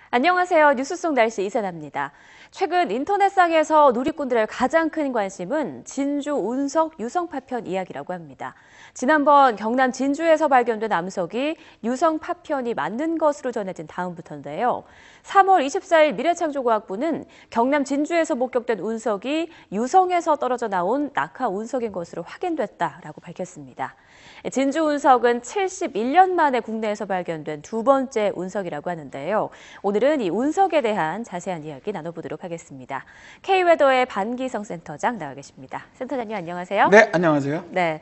안녕하세요. 뉴스 속 날씨 이세나입니다. 최근 인터넷상에서 누리꾼들의 가장 큰 관심은 진주 운석 유성 파편 이야기라고 합니다. 지난번 경남 진주에서 발견된 암석이 유성 파편이 맞는 것으로 전해진 다음부터인데요. 3월 24일 미래창조과학부는 경남 진주에서 목격된 운석이 유성에서 떨어져 나온 낙하 운석인 것으로 확인됐다라고 밝혔습니다. 진주 운석은 71년 만에 국내에서 발견된 두 번째 운석이라고 하는데요. 오늘은 이 운석에 대한 자세한 이야기 나눠보도록 하겠습니다. K웨더의 반기성 센터장 나와 계십니다. 센터장님 안녕하세요. 네, 안녕하세요. 네.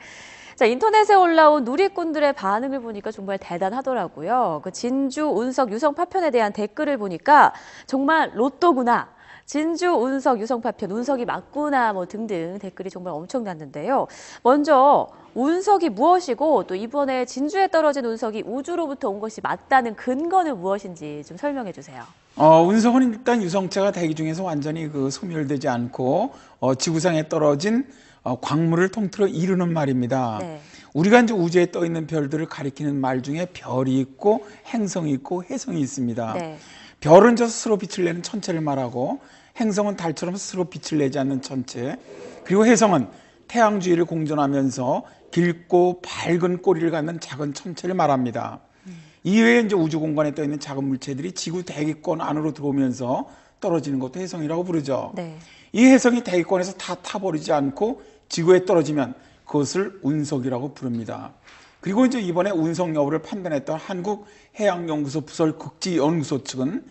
자, 인터넷에 올라온 누리꾼들의 반응을 보니까 정말 대단하더라고요. 그 진주 운석 유성 파편에 대한 댓글을 보니까 정말 로또구나. 진주 운석 유성 파편 운석이 맞구나 뭐 등등 댓글이 정말 엄청났는데요. 먼저 운석이 무엇이고 또 이번에 진주에 떨어진 운석이 우주로부터 온 것이 맞다는 근거는 무엇인지 좀 설명해 주세요. 운석은 일단 유성체가 대기 중에서 완전히 소멸되지 않고 지구상에 떨어진 광물을 통틀어 이루는 말입니다. 네. 우리가 이제 우주에 떠 있는 별들을 가리키는 말 중에 별이 있고 행성이 있고 혜성이 있습니다. 네. 별은 저 스스로 빛을 내는 천체를 말하고 행성은 달처럼 스스로 빛을 내지 않는 천체, 그리고 혜성은 태양 주위를 공전하면서 길고 밝은 꼬리를 갖는 작은 천체를 말합니다. 이외에 이제 우주 공간에 떠 있는 작은 물체들이 지구 대기권 안으로 들어오면서 떨어지는 것도 혜성이라고 부르죠. 네. 이 혜성이 대기권에서 다 타버리지 않고 지구에 떨어지면 그것을 운석이라고 부릅니다. 그리고 이제 이번에 운석 여부를 판단했던 한국해양연구소 부설 극지연구소 측은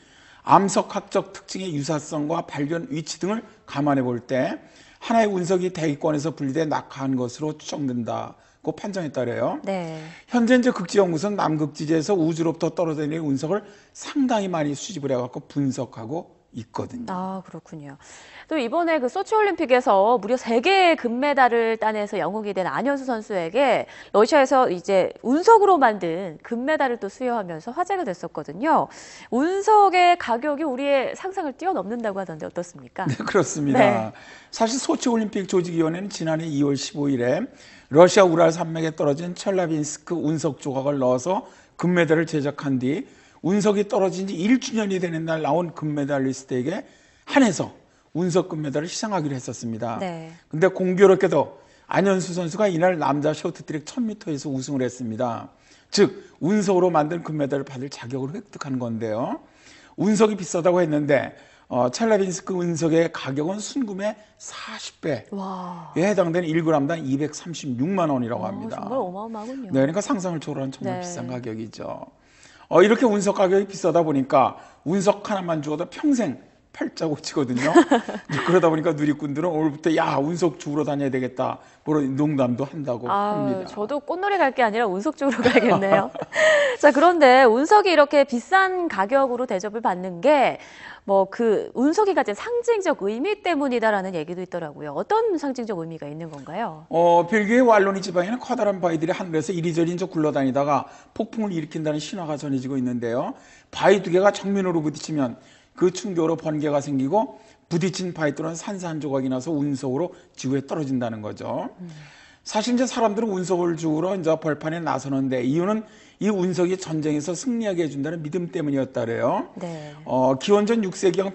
암석학적 특징의 유사성과 발견 위치 등을 감안해 볼 때 하나의 운석이 대기권에서 분리돼 낙하한 것으로 추정된다고 판정했다래요. 네. 현재 이제 극지연구소는 남극지대에서 우주로부터 떨어져 내린 운석을 상당히 많이 수집을 해갖고 분석하고 있거든요. 아, 그렇군요. 또 이번에 그 소치올림픽에서 무려 3개의 금메달을 따내서 영웅이 된 안현수 선수에게 러시아에서 이제 운석으로 만든 금메달을 또 수여하면서 화제가 됐었거든요. 운석의 가격이 우리의 상상을 뛰어넘는다고 하던데 어떻습니까? 네, 그렇습니다. 네. 사실 소치올림픽 조직위원회는 지난해 2월 15일에 러시아 우랄 산맥에 떨어진 첼라빈스크 운석 조각을 넣어서 금메달을 제작한 뒤 운석이 떨어진 지 1주년이 되는 날 나온 금메달리스트에게 한해서 운석 금메달을 시상하기로 했었습니다. 네. 근데 공교롭게도 안현수 선수가 이날 남자 쇼트트랙 1000m에서 우승을 했습니다. 즉 운석으로 만든 금메달을 받을 자격을 획득한 건데요. 운석이 비싸다고 했는데 첼라빈스크 운석의 가격은 순금의 40배에 와. 해당되는 1g당 236만 원이라고 합니다. 정말 어마어마하군요. 네, 그러니까 상상을 초월한 정말 네. 비싼 가격이죠. 이렇게 운석 가격이 비싸다 보니까 운석 하나만 주어도 평생 팔자고치거든요. 그러다 보니까 누리꾼들은 오늘부터 야 운석 주우러 다녀야 되겠다 그런 농담도 한다고 합니다. 저도 꽃놀이 갈 게 아니라 운석 쪽으로 가야겠네요. 자, 그런데 운석이 이렇게 비싼 가격으로 대접을 받는 게 뭐 그 운석이 가진 상징적 의미 때문이다라는 얘기도 있더라고요. 어떤 상징적 의미가 있는 건가요? 벨기에 왈로니 지방에는 커다란 바위들이 하늘에서 이리저리 이제 굴러다니다가 폭풍을 일으킨다는 신화가 전해지고 있는데요. 바위 두 개가 정면으로 부딪히면 그 충격으로 번개가 생기고 부딪힌 바위 또는 산산조각이 나서 운석으로 지구에 떨어진다는 거죠. 사실 이제 사람들은 운석을 주우러 이제 벌판에 나서는데 이유는 이 운석이 전쟁에서 승리하게 해준다는 믿음 때문이었다래요. 네. 기원전 6세기경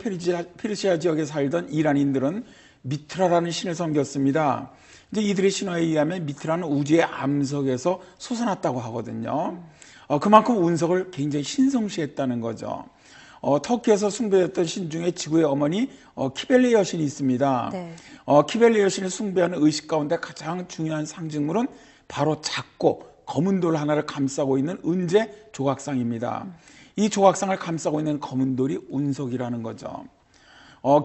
페르시아 지역에 살던 이란인들은 미트라라는 신을 섬겼습니다. 이제 이들의 신화에 의하면 미트라는 우주의 암석에서 솟아났다고 하거든요. 그만큼 운석을 굉장히 신성시했다는 거죠. 터키에서 숭배했던 신 중에 지구의 어머니 키벨레 여신이 있습니다. 네. 키벨레 여신을 숭배하는 의식 가운데 가장 중요한 상징물은 바로 작고 검은 돌 하나를 감싸고 있는 은제 조각상입니다. 이 조각상을 감싸고 있는 검은 돌이 운석이라는 거죠.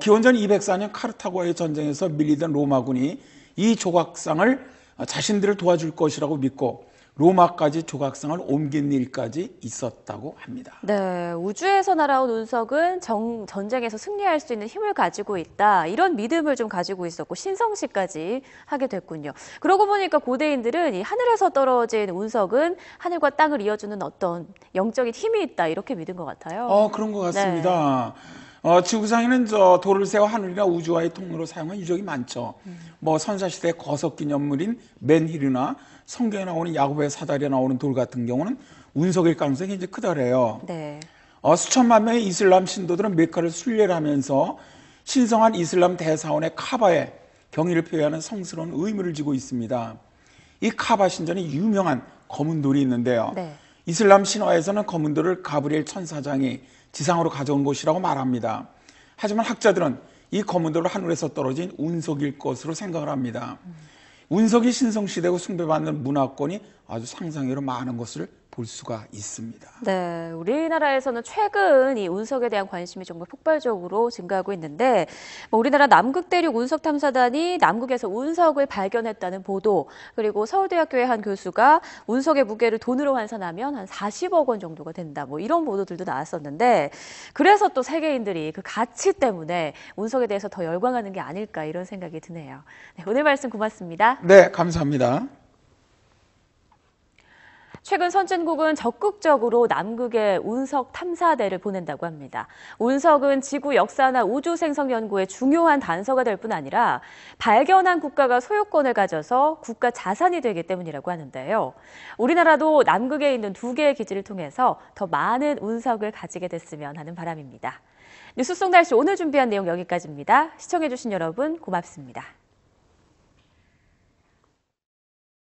기원전 204년 카르타고의 전쟁에서 밀리던 로마군이 이 조각상을 자신들을 도와줄 것이라고 믿고 로마까지 조각상을 옮긴 일까지 있었다고 합니다. 네, 우주에서 날아온 운석은 전쟁에서 승리할 수 있는 힘을 가지고 있다. 이런 믿음을 좀 가지고 있었고 신성시까지 하게 됐군요. 그러고 보니까 고대인들은 이 하늘에서 떨어진 운석은 하늘과 땅을 이어주는 어떤 영적인 힘이 있다. 이렇게 믿은 것 같아요. 그런 것 같습니다. 지구상에는 돌을 세워 하늘이나 우주와의 통로로 사용한 유적이 많죠. 뭐 선사시대 거석기념물인 맨힐이나 성경에 나오는 야곱의 사다리에 나오는 돌 같은 경우는 운석일 가능성이 이제 크다래요. 네. 수천만 명의 이슬람 신도들은 메카를 순례하면서 신성한 이슬람 대사원의 카바에 경의를 표하는 성스러운 의무를 지고 있습니다. 이 카바 신전이 유명한 검은 돌이 있는데요. 네. 이슬람 신화에서는 검은 돌을 가브리엘 천사장이 지상으로 가져온 곳이라고 말합니다. 하지만 학자들은 이 검은 돌은 하늘에서 떨어진 운석일 것으로 생각을 합니다. 운석이 신성시되고 숭배받는 문화권이 아주 상상외로 많은 것을 볼 수가 있습니다. 네, 우리나라에서는 최근 이 운석에 대한 관심이 정말 폭발적으로 증가하고 있는데 우리나라 남극대륙 운석탐사단이 남극에서 운석을 발견했다는 보도, 그리고 서울대학교의 한 교수가 운석의 무게를 돈으로 환산하면 한 40억 원 정도가 된다, 이런 보도들도 나왔었는데, 그래서 또 세계인들이 그 가치 때문에 운석에 대해서 더 열광하는 게 아닐까, 이런 생각이 드네요. 네, 오늘 말씀 고맙습니다. 네, 감사합니다. 최근 선진국은 적극적으로 남극에 운석 탐사대를 보낸다고 합니다. 운석은 지구 역사나 우주 생성 연구의 중요한 단서가 될 뿐 아니라 발견한 국가가 소유권을 가져서 국가 자산이 되기 때문이라고 하는데요. 우리나라도 남극에 있는 2개의 기지를 통해서 더 많은 운석을 가지게 됐으면 하는 바람입니다. 뉴스 속 날씨 오늘 준비한 내용 여기까지입니다. 시청해주신 여러분 고맙습니다.